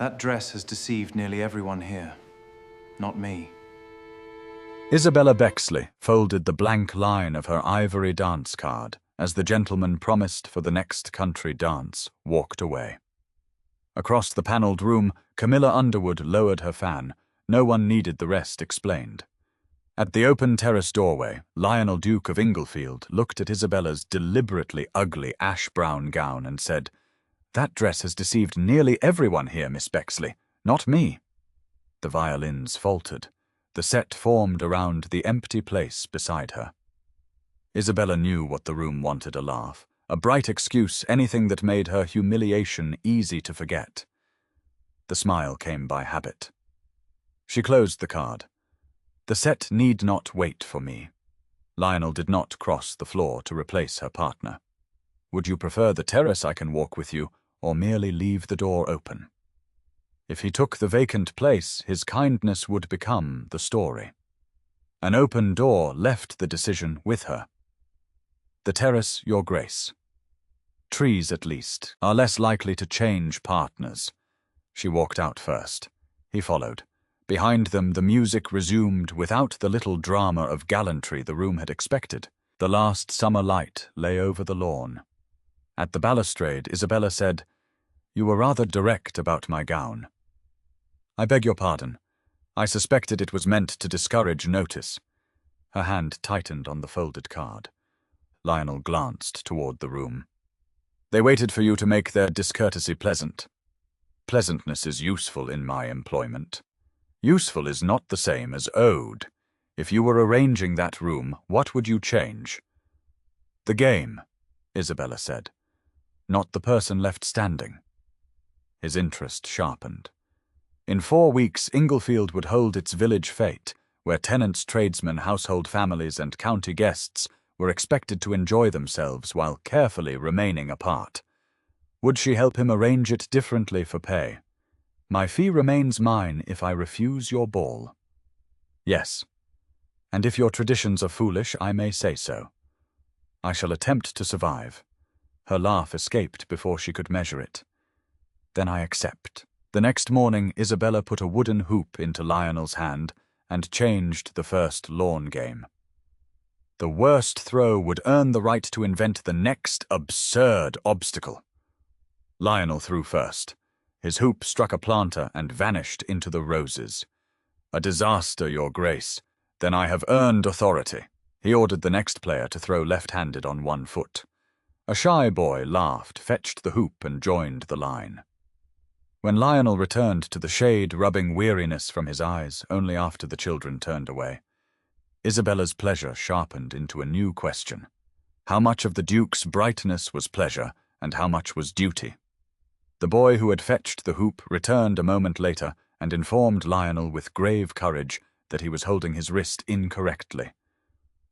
That dress has deceived nearly everyone here. Not me. Isabella Bexley folded the blank line of her ivory dance card as the gentleman promised for the next country dance walked away. Across the panelled room, Camilla Underwood lowered her fan. No one needed the rest explained. At the open terrace doorway, Lionel, Duke of Inglefield, looked at Isabella's deliberately ugly ash-brown gown and said, "That dress has deceived nearly everyone here, Miss Bexley, not me." The violins faltered. The set formed around the empty place beside her. Isabella knew what the room wanted: a laugh, a bright excuse, anything that made her humiliation easy to forget. The smile came by habit. She closed the card. The set need not wait for me. Lionel did not cross the floor to replace her partner. Would you prefer the terrace? I can walk with you, or merely leave the door open. If he took the vacant place, his kindness would become the story. An open door left the decision with her. The terrace, Your Grace. Trees, at least, are less likely to change partners. She walked out first. He followed. Behind them, the music resumed without the little drama of gallantry the room had expected. The last summer light lay over the lawn. At the balustrade, Isabella said, "You were rather direct about my gown." "I beg your pardon. I suspected it was meant to discourage notice." Her hand tightened on the folded card. Lionel glanced toward the room. "They waited for you to make their discourtesy pleasant. Pleasantness is useful in my employment. Useful is not the same as owed. If you were arranging that room, what would you change?" "The game," Isabella said, "not the person left standing." His interest sharpened. In 4 weeks, Inglefield would hold its village fête, where tenants, tradesmen, household families, and county guests were expected to enjoy themselves while carefully remaining apart. Would she help him arrange it differently for pay? "My fee remains mine if I refuse your ball." "Yes. And if your traditions are foolish, I may say so. I shall attempt to survive." Her laugh escaped before she could measure it. "Then I accept." The next morning, Isabella put a wooden hoop into Lionel's hand and changed the first lawn game. The worst throw would earn the right to invent the next absurd obstacle. Lionel threw first. His hoop struck a planter and vanished into the roses. "A disaster, Your Grace. Then I have earned authority." He ordered the next player to throw left-handed on one foot. A shy boy laughed, fetched the hoop, and joined the line. When Lionel returned to the shade, rubbing weariness from his eyes only after the children turned away, Isabella's pleasure sharpened into a new question. How much of the Duke's brightness was pleasure, and how much was duty? The boy who had fetched the hoop returned a moment later and informed Lionel with grave courage that he was holding his wrist incorrectly.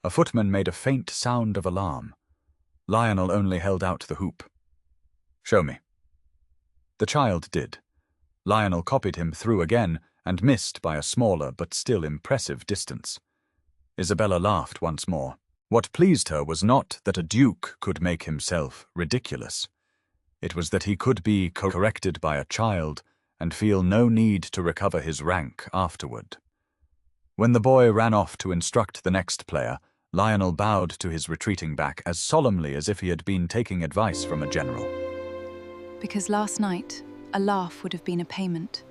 A footman made a faint sound of alarm. Lionel only held out the hoop. "Show me." The child did. Lionel copied him through again and missed by a smaller but still impressive distance. Isabella laughed once more. What pleased her was not that a duke could make himself ridiculous. It was that he could be corrected by a child and feel no need to recover his rank afterward. When the boy ran off to instruct the next player, Lionel bowed to his retreating back as solemnly as if he had been taking advice from a general. "Because last night, a laugh would have been a payment."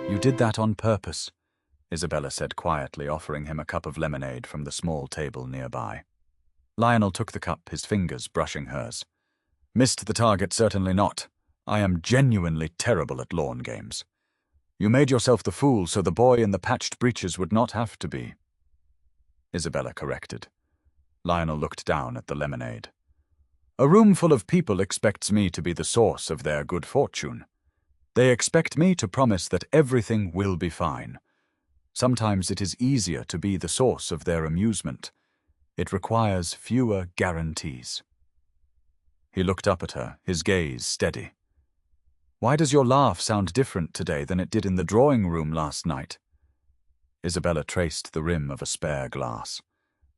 "You did that on purpose," Isabella said quietly, offering him a cup of lemonade from the small table nearby. Lionel took the cup, his fingers brushing hers. "Missed the target, certainly not. I am genuinely terrible at lawn games. You made yourself the fool so the boy in the patched breeches would not have to be." Isabella corrected. Lionel looked down at the lemonade. "A room full of people expects me to be the source of their good fortune. They expect me to promise that everything will be fine. Sometimes it is easier to be the source of their amusement. It requires fewer guarantees." He looked up at her, his gaze steady. "Why does your laugh sound different today than it did in the drawing room last night?" Isabella traced the rim of a spare glass.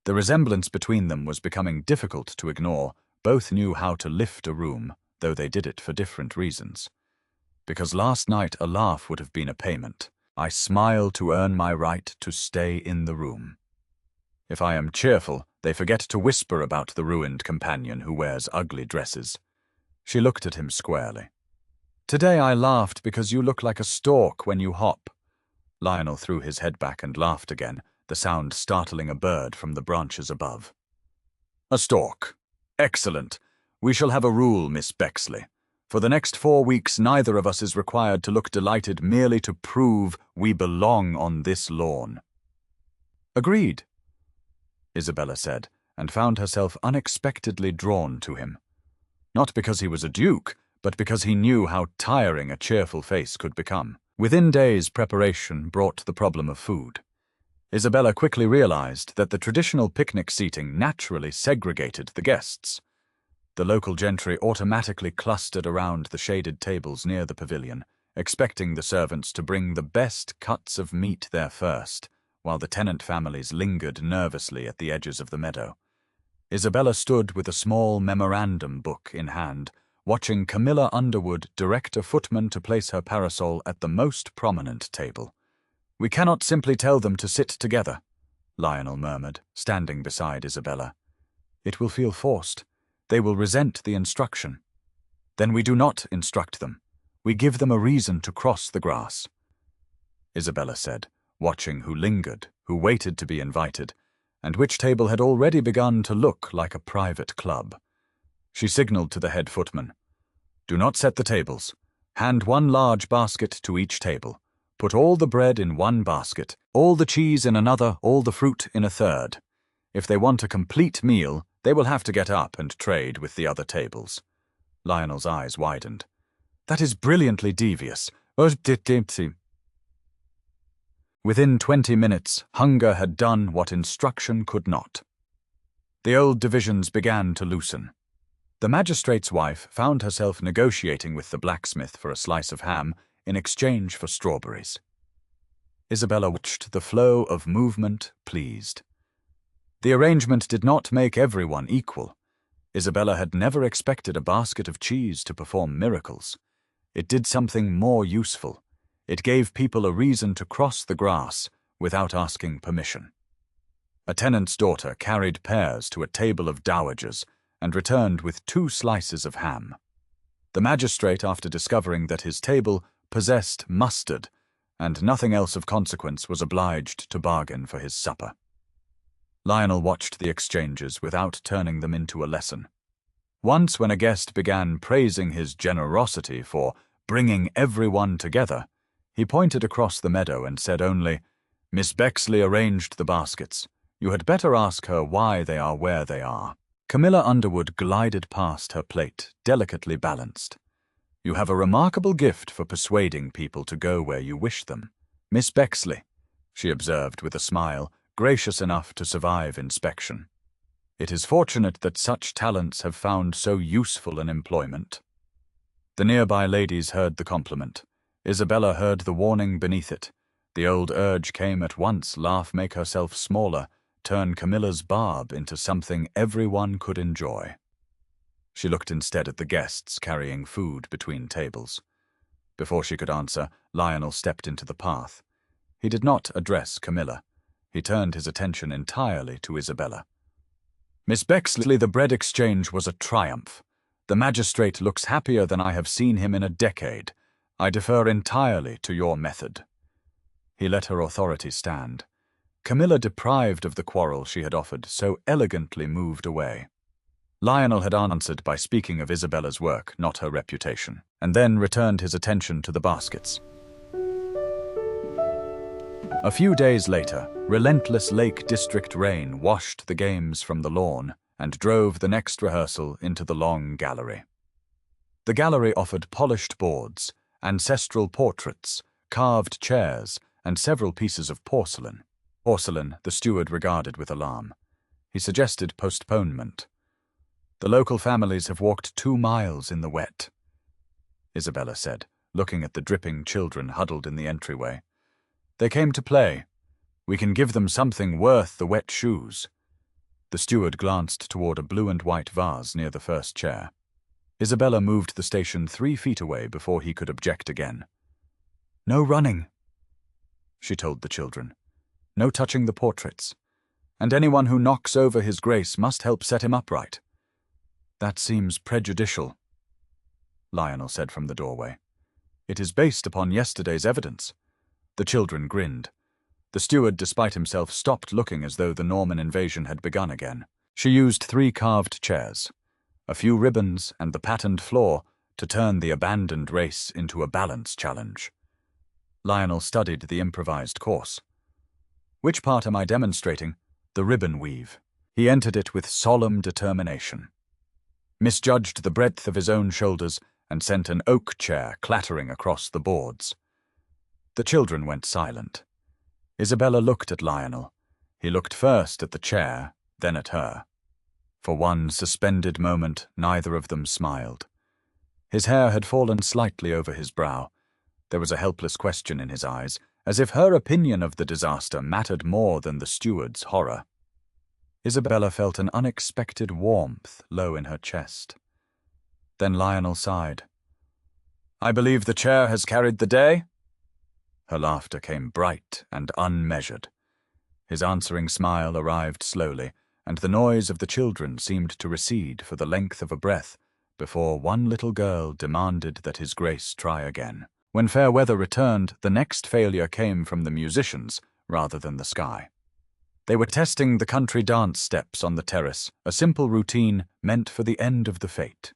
The resemblance between them was becoming difficult to ignore. Both knew how to lift a room, though they did it for different reasons. because last night a laugh would have been a payment. I smile to earn my right to stay in the room. If I am cheerful, they forget to whisper about the ruined companion who wears ugly dresses. She looked at him squarely. Today I laughed because you look like a stork when you hop. Lionel threw his head back and laughed again, the sound startling a bird from the branches above. A stork. Excellent. We shall have a rule, Miss Bexley. For the next 4 weeks, neither of us is required to look delighted merely to prove we belong on this lawn. Agreed, Isabella said, and found herself unexpectedly drawn to him. Not because he was a duke, but because he knew how tiring a cheerful face could become. Within days, preparation brought the problem of food. Isabella quickly realized that the traditional picnic seating naturally segregated the guests. The local gentry automatically clustered around the shaded tables near the pavilion, expecting the servants to bring the best cuts of meat there first, while the tenant families lingered nervously at the edges of the meadow. Isabella stood with a small memorandum book in hand, watching Camilla Underwood direct a footman to place her parasol at the most prominent table. "We cannot simply tell them to sit together," Lionel murmured, standing beside Isabella. "It will feel forced. They will resent the instruction. Then we do not instruct them. We give them a reason to cross the grass," Isabella said, watching who lingered, who waited to be invited, and which table had already begun to look like a private club. She signaled to the head footman. "Do not set the tables. Hand one large basket to each table. Put all the bread in one basket, all the cheese in another, all the fruit in a third. If they want a complete meal, they will have to get up and trade with the other tables." Lionel's eyes widened. "That is brilliantly devious." Within 20 minutes, hunger had done what instruction could not. The old divisions began to loosen. The magistrate's wife found herself negotiating with the blacksmith for a slice of ham in exchange for strawberries. Isabella watched the flow of movement, pleased. The arrangement did not make everyone equal. Isabella had never expected a basket of cheese to perform miracles. It did something more useful. It gave people a reason to cross the grass without asking permission. A tenant's daughter carried pears to a table of dowagers and returned with 2 slices of ham. The magistrate, after discovering that his table possessed mustard and nothing else of consequence, was obliged to bargain for his supper. Lionel watched the exchanges without turning them into a lesson. Once, when a guest began praising his generosity for bringing everyone together, he pointed across the meadow and said only, "Miss Bexley arranged the baskets. You had better ask her why they are where they are." Camilla Underwood glided past her plate, delicately balanced. "You have a remarkable gift for persuading people to go where you wish them, Miss Bexley," she observed with a smile, gracious enough to survive inspection. "It is fortunate that such talents have found so useful an employment." The nearby ladies heard the compliment. Isabella heard the warning beneath it. The old urge came at once: laugh, make herself smaller, turn Camilla's barb into something everyone could enjoy. She looked instead at the guests carrying food between tables. Before she could answer, Lionel stepped into the path. He did not address Camilla. He turned his attention entirely to Isabella. "Miss Bexley, the bread exchange was a triumph. The magistrate looks happier than I have seen him in a decade. I defer entirely to your method." He let her authority stand. Camilla, deprived of the quarrel she had offered, so elegantly moved away. Lionel had answered by speaking of Isabella's work, not her reputation, and then returned his attention to the baskets. A few days later, relentless Lake District rain washed the games from the lawn and drove the next rehearsal into the long gallery. The gallery offered polished boards, ancestral portraits, carved chairs, and several pieces of porcelain. Porcelain the steward regarded with alarm. He suggested postponement. "The local families have walked 2 miles in the wet," Isabella said, looking at the dripping children huddled in the entryway. "They came to play. We can give them something worth the wet shoes." The steward glanced toward a blue and white vase near the first chair. Isabella moved the station 3 feet away before he could object again. "No running," she told the children. "No touching the portraits. And anyone who knocks over his grace must help set him upright." "That seems prejudicial," Lionel said from the doorway. "It is based upon yesterday's evidence." The children grinned. The steward, despite himself, stopped looking as though the Norman invasion had begun again. She used 3 carved chairs, a few ribbons, and the patterned floor to turn the abandoned race into a balance challenge. Lionel studied the improvised course. "Which part am I demonstrating?" "The ribbon weave." He entered it with solemn determination. Misjudged the breadth of his own shoulders and sent an oak chair clattering across the boards. The children went silent. Isabella looked at Lionel. He looked first at the chair, then at her. For one suspended moment, neither of them smiled. His hair had fallen slightly over his brow. There was a helpless question in his eyes, as if her opinion of the disaster mattered more than the steward's horror. Isabella felt an unexpected warmth low in her chest. Then Lionel sighed. "I believe the chair has carried the day?" Her laughter came bright and unmeasured. His answering smile arrived slowly, and the noise of the children seemed to recede for the length of a breath before one little girl demanded that his grace try again. When fair weather returned, the next failure came from the musicians rather than the sky. They were testing the country dance steps on the terrace, a simple routine meant for the end of the fête.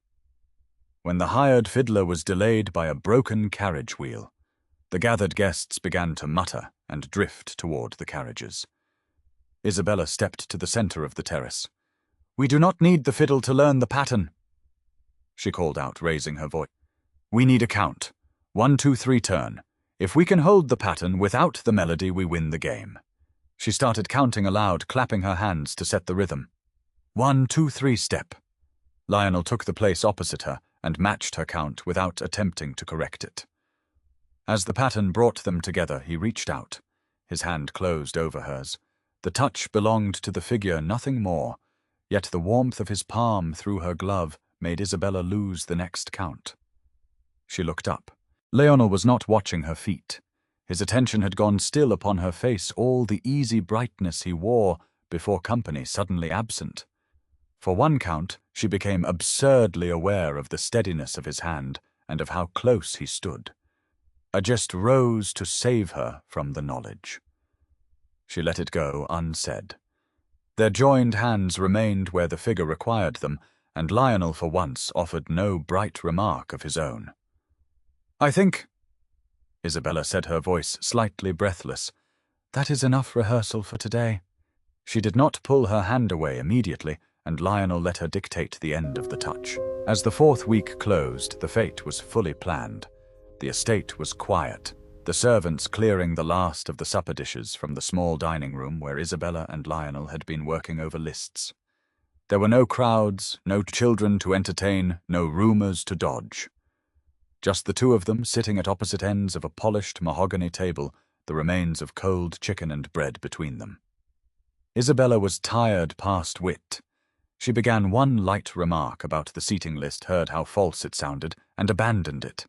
When the hired fiddler was delayed by a broken carriage wheel, the gathered guests began to mutter and drift toward the carriages. Isabella stepped to the center of the terrace. "We do not need the fiddle to learn the pattern," she called out, raising her voice. "We need a count. 1, 2, 3, turn. If we can hold the pattern without the melody, we win the game." She started counting aloud, clapping her hands to set the rhythm. 1, 2, 3, step. Lionel took the place opposite her and matched her count without attempting to correct it. As the pattern brought them together, he reached out. His hand closed over hers. The touch belonged to the figure, nothing more, yet the warmth of his palm through her glove made Isabella lose the next count. She looked up. Lionel was not watching her feet. His attention had gone still upon her face, all the easy brightness he wore before company suddenly absent. For one count, she became absurdly aware of the steadiness of his hand and of how close he stood. A gist rose to save her from the knowledge. She let it go unsaid. Their joined hands remained where the figure required them, and Lionel for once offered no bright remark of his own. "I think," Isabella said, her voice slightly breathless, "that is enough rehearsal for today." She did not pull her hand away immediately, and Lionel let her dictate the end of the touch. As the 4th week closed, the fête was fully planned. The estate was quiet, the servants clearing the last of the supper dishes from the small dining room where Isabella and Lionel had been working over lists. There were no crowds, no children to entertain, no rumors to dodge. Just the two of them sitting at opposite ends of a polished mahogany table, the remains of cold chicken and bread between them. Isabella was tired past wit. She began one light remark about the seating list, heard how false it sounded, and abandoned it.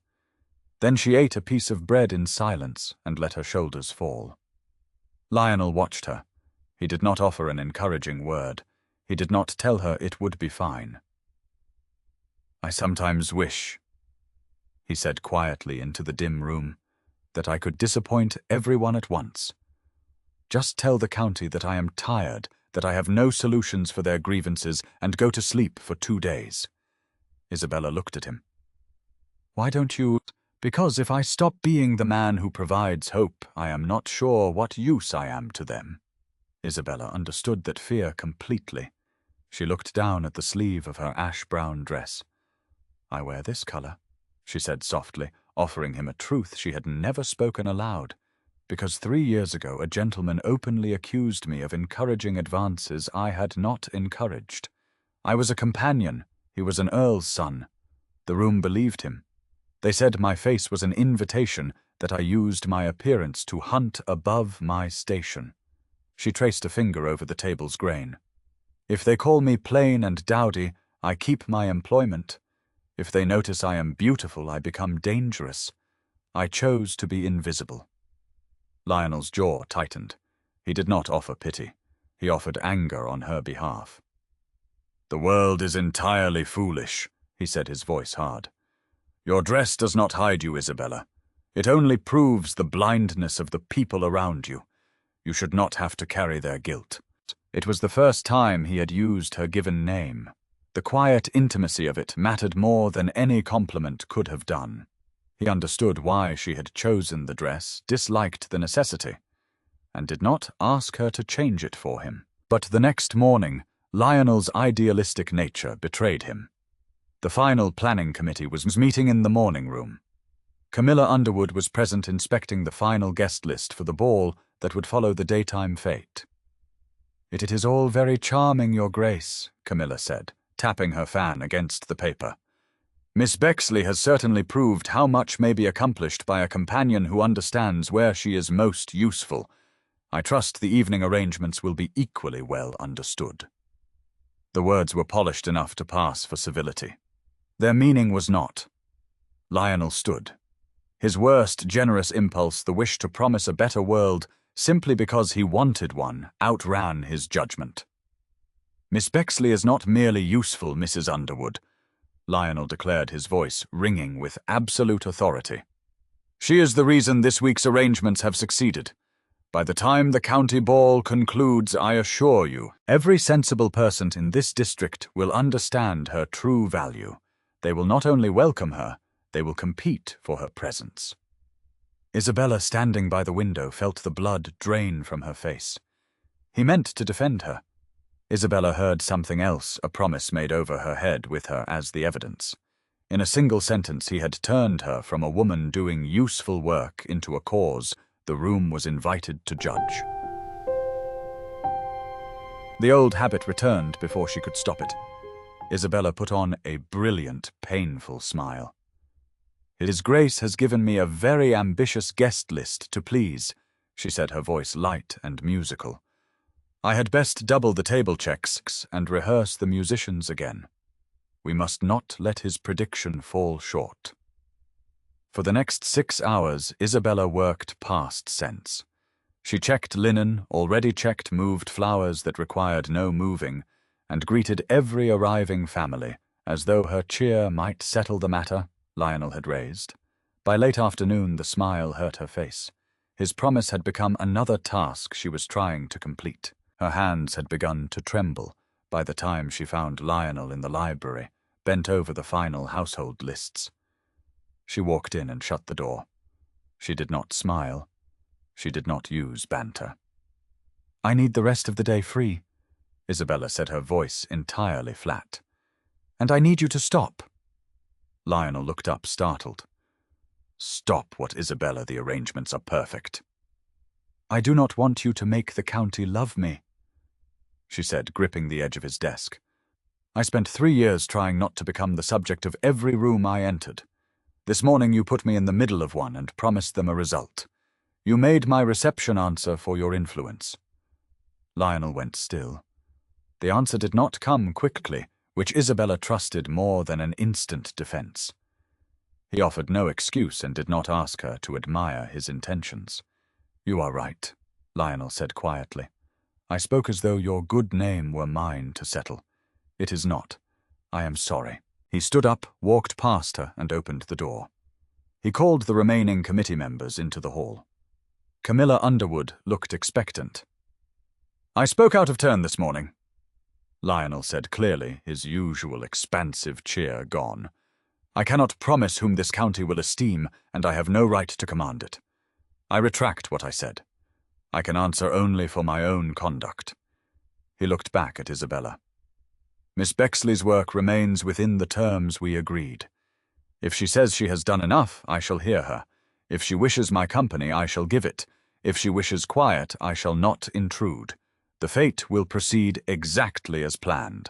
Then she ate a piece of bread in silence and let her shoulders fall. Lionel watched her. He did not offer an encouraging word. He did not tell her it would be fine. "I sometimes wish," he said quietly into the dim room, "that I could disappoint everyone at once. Just tell the county that I am tired, that I have no solutions for their grievances, and go to sleep for 2 days." Isabella looked at him. "Why don't you—" "Because if I stop being the man who provides hope, I am not sure what use I am to them." Isabella understood that fear completely. She looked down at the sleeve of her ash-brown dress. "I wear this color," she said softly, offering him a truth she had never spoken aloud, "because 3 years ago a gentleman openly accused me of encouraging advances I had not encouraged. I was a companion. He was an earl's son. The room believed him. They said my face was an invitation, that I used my appearance to hunt above my station." She traced a finger over the table's grain. "If they call me plain and dowdy, I keep my employment. If they notice I am beautiful, I become dangerous. I chose to be invisible." Lionel's jaw tightened. He did not offer pity. He offered anger on her behalf. "The world is entirely foolish," he said, his voice hard. "Your dress does not hide you, Isabella. It only proves the blindness of the people around you. You should not have to carry their guilt." It was the first time he had used her given name. The quiet intimacy of it mattered more than any compliment could have done. He understood why she had chosen the dress, disliked the necessity, and did not ask her to change it for him. But the next morning, Lionel's idealistic nature betrayed him. The final planning committee was meeting in the morning room. Camilla Underwood was present, inspecting the final guest list for the ball that would follow the daytime fête. "It is all very charming, Your Grace," Camilla said, tapping her fan against the paper. "Miss Bexley has certainly proved how much may be accomplished by a companion who understands where she is most useful. I trust the evening arrangements will be equally well understood." The words were polished enough to pass for civility. Their meaning was not. Lionel stood. His worst generous impulse, the wish to promise a better world simply because he wanted one, outran his judgment. "Miss Bexley is not merely useful, Mrs. Underwood," Lionel declared, his voice ringing with absolute authority. "She is the reason this week's arrangements have succeeded. By the time the county ball concludes, I assure you, every sensible person in this district will understand her true value. They will not only welcome her, they will compete for her presence." Isabella, standing by the window, felt the blood drain from her face. He meant to defend her. Isabella heard something else, a promise made over her head with her as the evidence. In a single sentence, he had turned her from a woman doing useful work into a cause the room was invited to judge. The old habit returned before she could stop it. Isabella put on a brilliant, painful smile. "His Grace has given me a very ambitious guest list to please," she said, her voice light and musical. "I had best double the table checks and rehearse the musicians again. We must not let his prediction fall short." For the next 6 hours, Isabella worked past sense. She checked linen, already checked moved flowers that required no moving, and greeted every arriving family, as though her cheer might settle the matter Lionel had raised. By late afternoon, the smile hurt her face. His promise had become another task she was trying to complete. Her hands had begun to tremble by the time she found Lionel in the library, bent over the final household lists. She walked in and shut the door. She did not smile. She did not use banter. "I need the rest of the day free," Isabella said, her voice entirely flat. "And I need you to stop." Lionel looked up, startled. "Stop what, Isabella? The arrangements are perfect." "I do not want you to make the county love me," she said, gripping the edge of his desk. "I spent 3 years trying not to become the subject of every room I entered. This morning you put me in the middle of one and promised them a result. You made my reception answer for your influence." Lionel went still. The answer did not come quickly, which Isabella trusted more than an instant defense. He offered no excuse and did not ask her to admire his intentions. "You are right," Lionel said quietly. "I spoke as though your good name were mine to settle. It is not. I am sorry." He stood up, walked past her, and opened the door. He called the remaining committee members into the hall. Camilla Underwood looked expectant. "I spoke out of turn this morning," Lionel said clearly, his usual expansive cheer gone. "I cannot promise whom this county will esteem, and I have no right to command it. I retract what I said. I can answer only for my own conduct." He looked back at Isabella. "Miss Bexley's work remains within the terms we agreed. If she says she has done enough, I shall hear her. If she wishes my company, I shall give it. If she wishes quiet, I shall not intrude. The fête will proceed exactly as planned."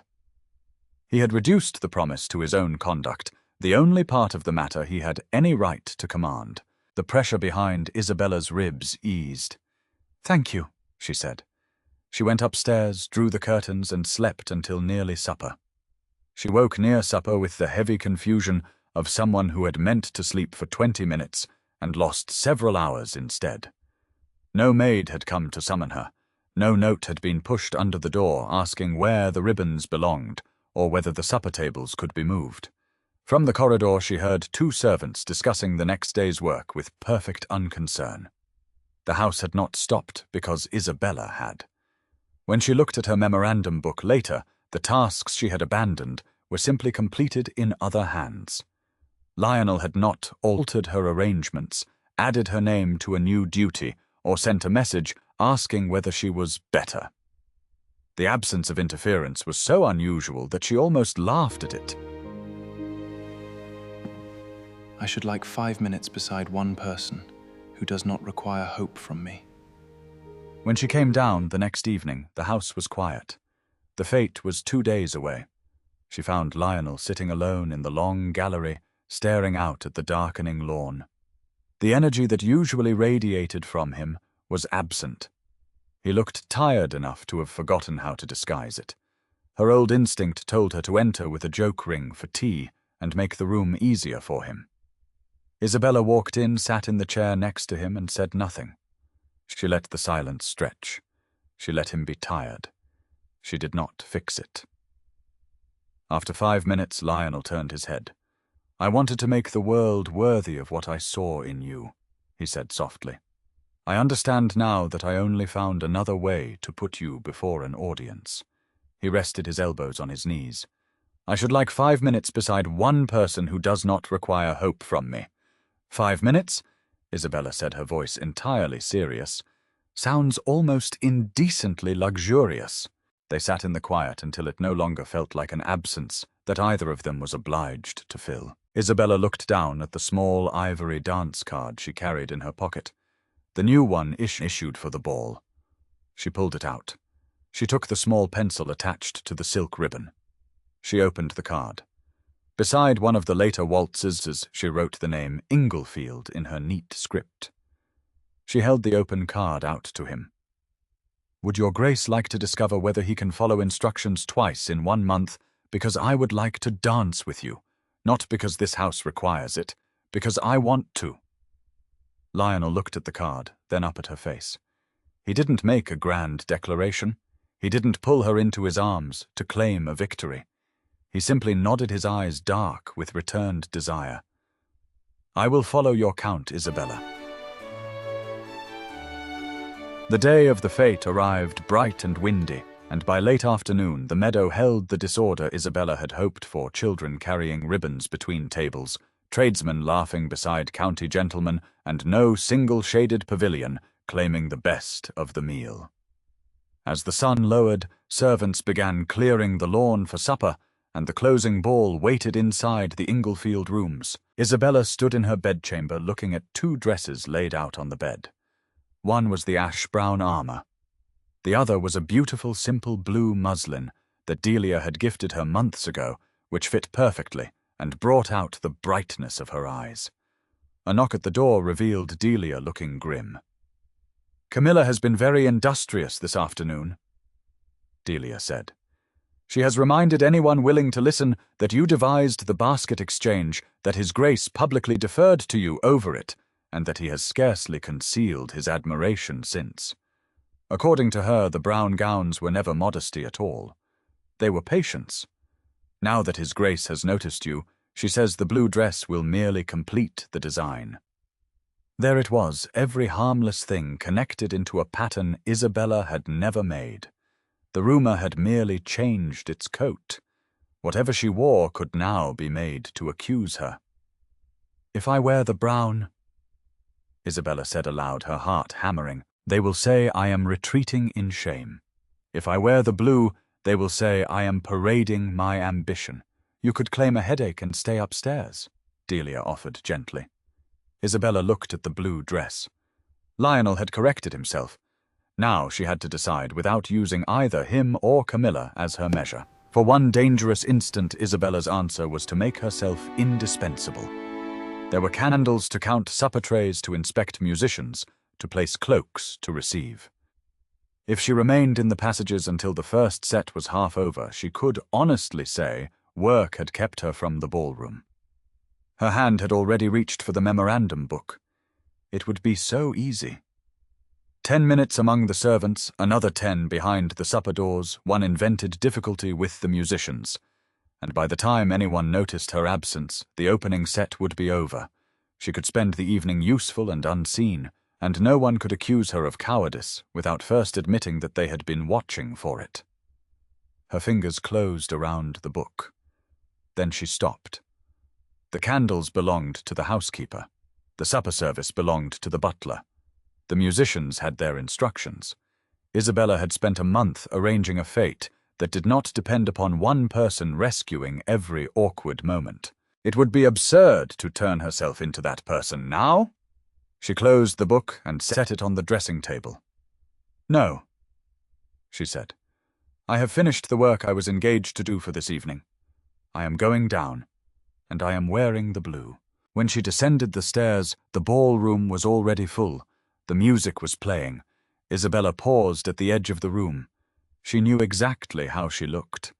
He had reduced the promise to his own conduct, the only part of the matter he had any right to command. The pressure behind Isabella's ribs eased. "Thank you," she said. She went upstairs, drew the curtains, and slept until nearly supper. She woke near supper with the heavy confusion of someone who had meant to sleep for 20 minutes and lost several hours instead. No maid had come to summon her. No note had been pushed under the door asking where the ribbons belonged or whether the supper tables could be moved. From the corridor she heard two servants discussing the next day's work with perfect unconcern. The house had not stopped because Isabella had. When she looked at her memorandum book later, the tasks she had abandoned were simply completed in other hands. Lionel had not altered her arrangements, added her name to a new duty, or sent a message asking whether she was better. The absence of interference was so unusual that she almost laughed at it. I should like 5 minutes beside one person who does not require hope from me. When she came down the next evening, the house was quiet. The fête was 2 days away. She found Lionel sitting alone in the long gallery, staring out at the darkening lawn. The energy that usually radiated from him was absent. He looked tired enough to have forgotten how to disguise it. Her old instinct told her to enter with a joke ring for tea and make the room easier for him. Isabella walked in, sat in the chair next to him, and said nothing. She let the silence stretch. She let him be tired. She did not fix it. After 5 minutes, Lionel turned his head. "I wanted to make the world worthy of what I saw in you," he said softly. "I understand now that I only found another way to put you before an audience." He rested his elbows on his knees. "I should like 5 minutes beside one person who does not require hope from me." 5 minutes? Isabella said, her voice entirely serious. "Sounds almost indecently luxurious." They sat in the quiet until it no longer felt like an absence that either of them was obliged to fill. Isabella looked down at the small ivory dance card she carried in her pocket. The new one issued for the ball. She pulled it out. She took the small pencil attached to the silk ribbon. She opened the card. Beside one of the later waltzes, she wrote the name Inglefield in her neat script. She held the open card out to him. "Would your Grace like to discover whether he can follow instructions twice in 1 month, because I would like to dance with you, not because this house requires it, because I want to." Lionel looked at the card, then up at her face. He didn't make a grand declaration. He didn't pull her into his arms to claim a victory. He simply nodded his eyes dark with returned desire. "I will follow your count, Isabella." The day of the fête arrived bright and windy, and by late afternoon the meadow held the disorder Isabella had hoped for: children carrying ribbons between tables, tradesmen laughing beside county gentlemen, and no single-shaded pavilion claiming the best of the meal. As the sun lowered, servants began clearing the lawn for supper, and the closing ball waited inside the Inglefield rooms. Isabella stood in her bedchamber looking at 2 dresses laid out on the bed. One was the ash-brown armor. The other was a beautiful, simple blue muslin that Delia had gifted her months ago, which fit perfectly and brought out the brightness of her eyes. A knock at the door revealed Delia looking grim. "Camilla has been very industrious this afternoon," Delia said. "She has reminded anyone willing to listen that you devised the basket exchange, that His Grace publicly deferred to you over it, and that he has scarcely concealed his admiration since. According to her, the brown gowns were never modesty at all. They were patience. Now that His Grace has noticed you, she says the blue dress will merely complete the design." There it was, every harmless thing connected into a pattern Isabella had never made. The rumor had merely changed its coat. Whatever she wore could now be made to accuse her. "If I wear the brown," Isabella said aloud, her heart hammering, "they will say I am retreating in shame. If I wear the blue, they will say I am parading my ambition. You could claim a headache and stay upstairs," Delia offered gently. Isabella looked at the blue dress. Lionel had corrected himself. Now she had to decide without using either him or Camilla as her measure. For one dangerous instant, Isabella's answer was to make herself indispensable. There were candles to count, supper trays to inspect musicians, to place cloaks to receive. If she remained in the passages until the first set was half over, she could honestly say, work had kept her from the ballroom. Her hand had already reached for the memorandum book. It would be so easy. 10 minutes among the servants, another 10 behind the supper doors, one invented difficulty with the musicians. And by the time anyone noticed her absence, the opening set would be over. She could spend the evening useful and unseen, and no one could accuse her of cowardice without first admitting that they had been watching for it. Her fingers closed around the book. Then she stopped. The candles belonged to the housekeeper. The supper service belonged to the butler. The musicians had their instructions. Isabella had spent a month arranging a fête that did not depend upon one person rescuing every awkward moment. It would be absurd to turn herself into that person now. She closed the book and set it on the dressing table. "No," she said. "I have finished the work I was engaged to do for this evening. I am going down, and I am wearing the blue." When she descended the stairs, the ballroom was already full. The music was playing. Isabella paused at the edge of the room. She knew exactly how she looked.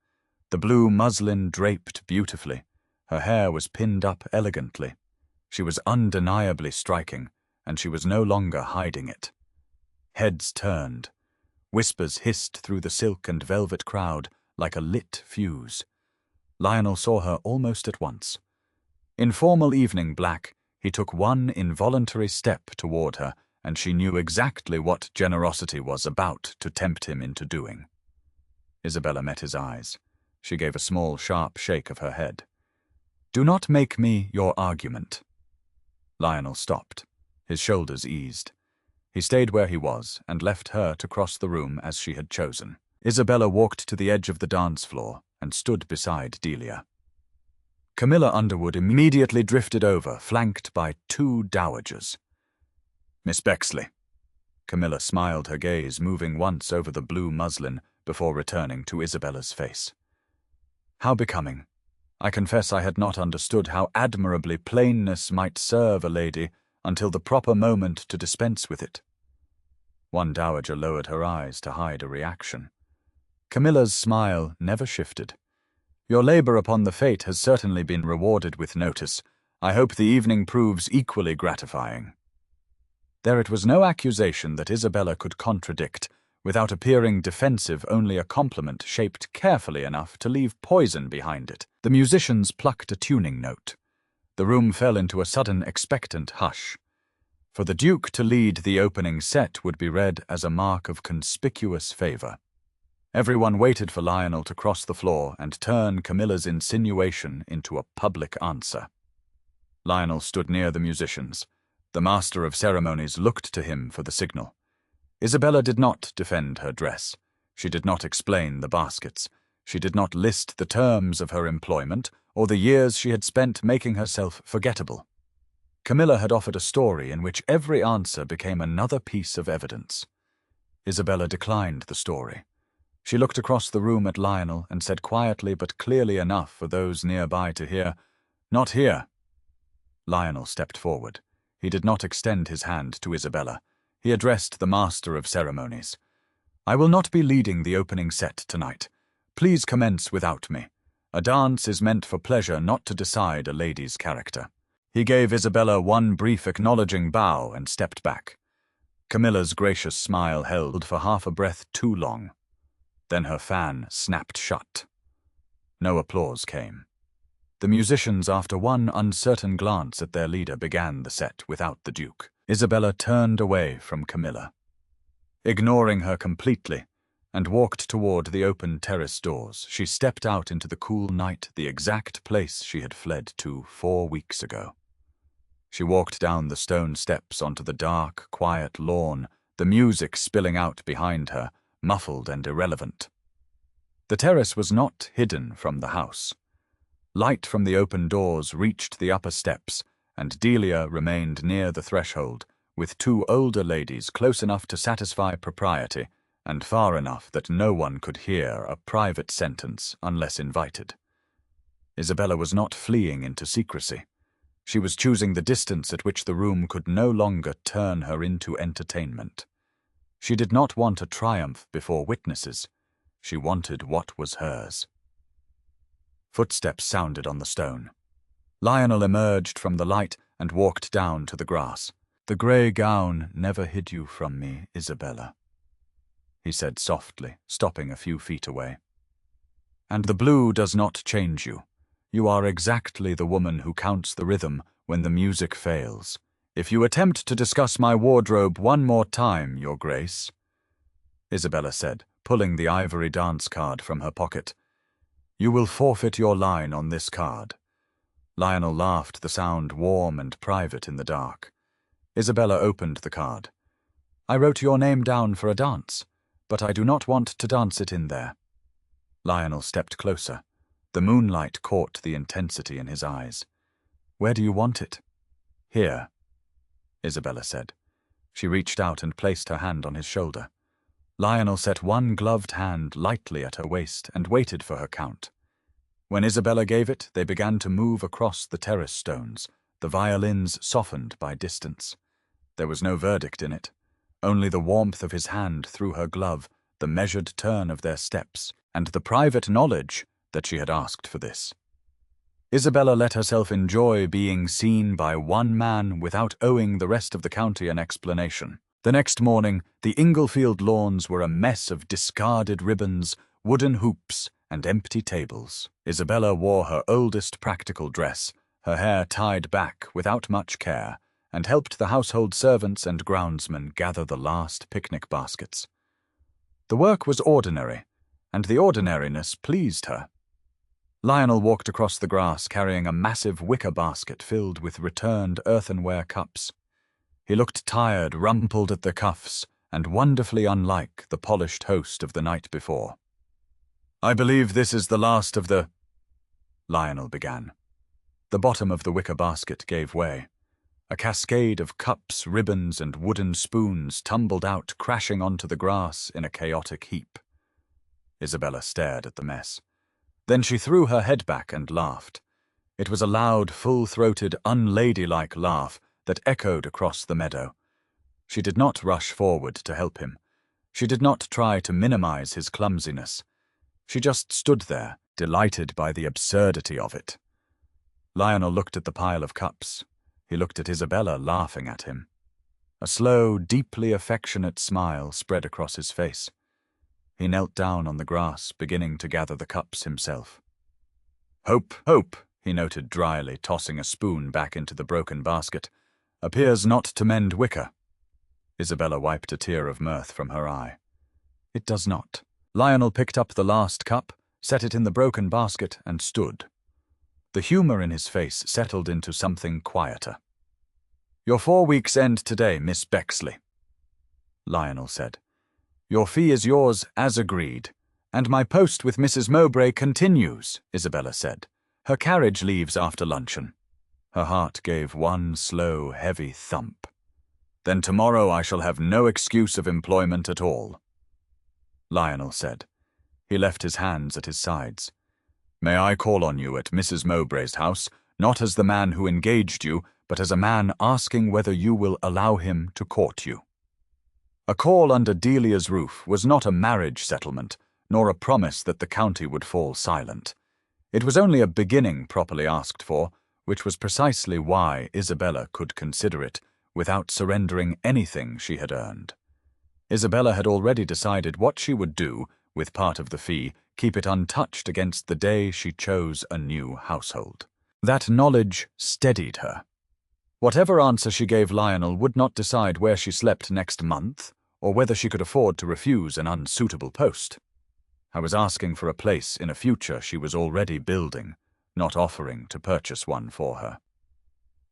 The blue muslin draped beautifully. Her hair was pinned up elegantly. She was undeniably striking, and she was no longer hiding it. Heads turned. Whispers hissed through the silk and velvet crowd like a lit fuse. Lionel saw her almost at once. In formal evening black, he took one involuntary step toward her, and she knew exactly what generosity was about to tempt him into doing. Isabella met his eyes. She gave a small, sharp shake of her head. "Do not make me your argument." Lionel stopped. His shoulders eased. He stayed where he was and left her to cross the room as she had chosen. Isabella walked to the edge of the dance floor and stood beside Delia. Camilla Underwood immediately drifted over, flanked by 2 dowagers. "Miss Bexley." Camilla smiled, her gaze moving once over the blue muslin before returning to Isabella's face. "How becoming. I confess I had not understood how admirably plainness might serve a lady until the proper moment to dispense with it." One dowager lowered her eyes to hide a reaction. Camilla's smile never shifted. "Your labor upon the fête has certainly been rewarded with notice. I hope the evening proves equally gratifying." There it was no accusation that Isabella could contradict, without appearing defensive, only a compliment shaped carefully enough to leave poison behind it. The musicians plucked a tuning note. The room fell into a sudden expectant hush. For the Duke to lead the opening set would be read as a mark of conspicuous favor. Everyone waited for Lionel to cross the floor and turn Camilla's insinuation into a public answer. Lionel stood near the musicians. The master of ceremonies looked to him for the signal. Isabella did not defend her dress. She did not explain the baskets. She did not list the terms of her employment or the years she had spent making herself forgettable. Camilla had offered a story in which every answer became another piece of evidence. Isabella declined the story. She looked across the room at Lionel and said quietly but clearly enough for those nearby to hear, "Not here." Lionel stepped forward. He did not extend his hand to Isabella. He addressed the master of ceremonies. "I will not be leading the opening set tonight. Please commence without me. A dance is meant for pleasure, not to decide a lady's character." He gave Isabella one brief acknowledging bow and stepped back. Camilla's gracious smile held for half a breath too long. Then her fan snapped shut. No applause came. The musicians, after one uncertain glance at their leader, began the set without the Duke. Isabella turned away from Camilla, ignoring her completely, and walked toward the open terrace doors. She stepped out into the cool night, the exact place she had fled to 4 weeks ago. She walked down the stone steps onto the dark, quiet lawn, the music spilling out behind her, muffled and irrelevant. The terrace was not hidden from the house. Light from the open doors reached the upper steps, and Delia remained near the threshold, with 2 older ladies close enough to satisfy propriety, and far enough that no one could hear a private sentence unless invited. Isabella was not fleeing into secrecy. She was choosing the distance at which the room could no longer turn her into entertainment. She did not want a triumph before witnesses. She wanted what was hers. Footsteps sounded on the stone. Lionel emerged from the light and walked down to the grass. "The grey gown never hid you from me, Isabella," he said softly, stopping a few feet away. "And the blue does not change you. You are exactly the woman who counts the rhythm when the music fails. If you attempt to discuss my wardrobe one more time, Your Grace," Isabella said, pulling the ivory dance card from her pocket, "you will forfeit your line on this card." Lionel laughed, the sound warm and private in the dark. Isabella opened the card. "I wrote your name down for a dance, but I do not want to dance it in there." Lionel stepped closer. The moonlight caught the intensity in his eyes. "Where do you want it?" "Here," Isabella said. She reached out and placed her hand on his shoulder. Lionel set one gloved hand lightly at her waist and waited for her count. When Isabella gave it, they began to move across the terrace stones, the violins softened by distance. There was no verdict in it, only the warmth of his hand through her glove, the measured turn of their steps, and the private knowledge that she had asked for this. Isabella let herself enjoy being seen by one man without owing the rest of the county an explanation. The next morning, the Inglefield lawns were a mess of discarded ribbons, wooden hoops, and empty tables. Isabella wore her oldest practical dress, her hair tied back without much care, and helped the household servants and groundsmen gather the last picnic baskets. The work was ordinary, and the ordinariness pleased her. Lionel walked across the grass carrying a massive wicker basket filled with returned earthenware cups. He looked tired, rumpled at the cuffs, and wonderfully unlike the polished host of the night before. "I believe this is the last of the—" Lionel began. The bottom of the wicker basket gave way. A cascade of cups, ribbons, and wooden spoons tumbled out, crashing onto the grass in a chaotic heap. Isabella stared at the mess. Then she threw her head back and laughed. It was a loud, full-throated, unladylike laugh that echoed across the meadow. She did not rush forward to help him. She did not try to minimize his clumsiness. She just stood there, delighted by the absurdity of it. Lionel looked at the pile of cups. He looked at Isabella laughing at him. A slow, deeply affectionate smile spread across his face. He knelt down on the grass, beginning to gather the cups himself. "Hope, hope," he noted dryly, tossing a spoon back into the broken basket, "appears not to mend wicker." Isabella wiped a tear of mirth from her eye. "It does not." Lionel picked up the last cup, set it in the broken basket, and stood. The humor in his face settled into something quieter. "Your 4 weeks end today, Miss Bexley," Lionel said. "Your fee is yours as agreed, and my post with Mrs. Mowbray continues," Isabella said. "Her carriage leaves after luncheon." Her heart gave one slow, heavy thump. "Then tomorrow I shall have no excuse of employment at all," Lionel said. He left his hands at his sides. "May I call on you at Mrs. Mowbray's house, not as the man who engaged you, but as a man asking whether you will allow him to court you?" A call under Delia's roof was not a marriage settlement, nor a promise that the county would fall silent. It was only a beginning properly asked for, which was precisely why Isabella could consider it, without surrendering anything she had earned. Isabella had already decided what she would do with part of the fee, keep it untouched against the day she chose a new household. That knowledge steadied her. Whatever answer she gave Lionel would not decide where she slept next month, or whether she could afford to refuse an unsuitable post. I was asking for a place in a future she was already building, not offering to purchase one for her.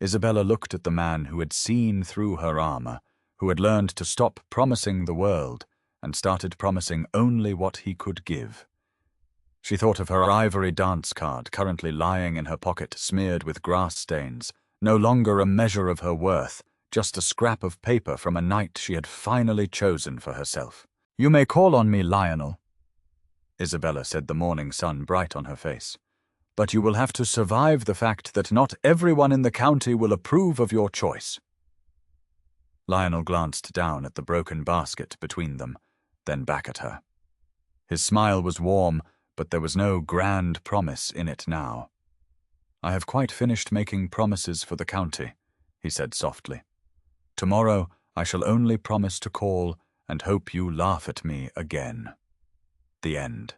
Isabella looked at the man who had seen through her armor, who had learned to stop promising the world and started promising only what he could give. She thought of her ivory dance card currently lying in her pocket, smeared with grass stains, no longer a measure of her worth, just a scrap of paper from a night she had finally chosen for herself. "You may call on me, Lionel," Isabella said, the morning sun bright on her face. "But you will have to survive the fact that not everyone in the county will approve of your choice." Lionel glanced down at the broken basket between them, then back at her. His smile was warm, but there was no grand promise in it now. "I have quite finished making promises for the county," he said softly. "Tomorrow I shall only promise to call and hope you laugh at me again." The end.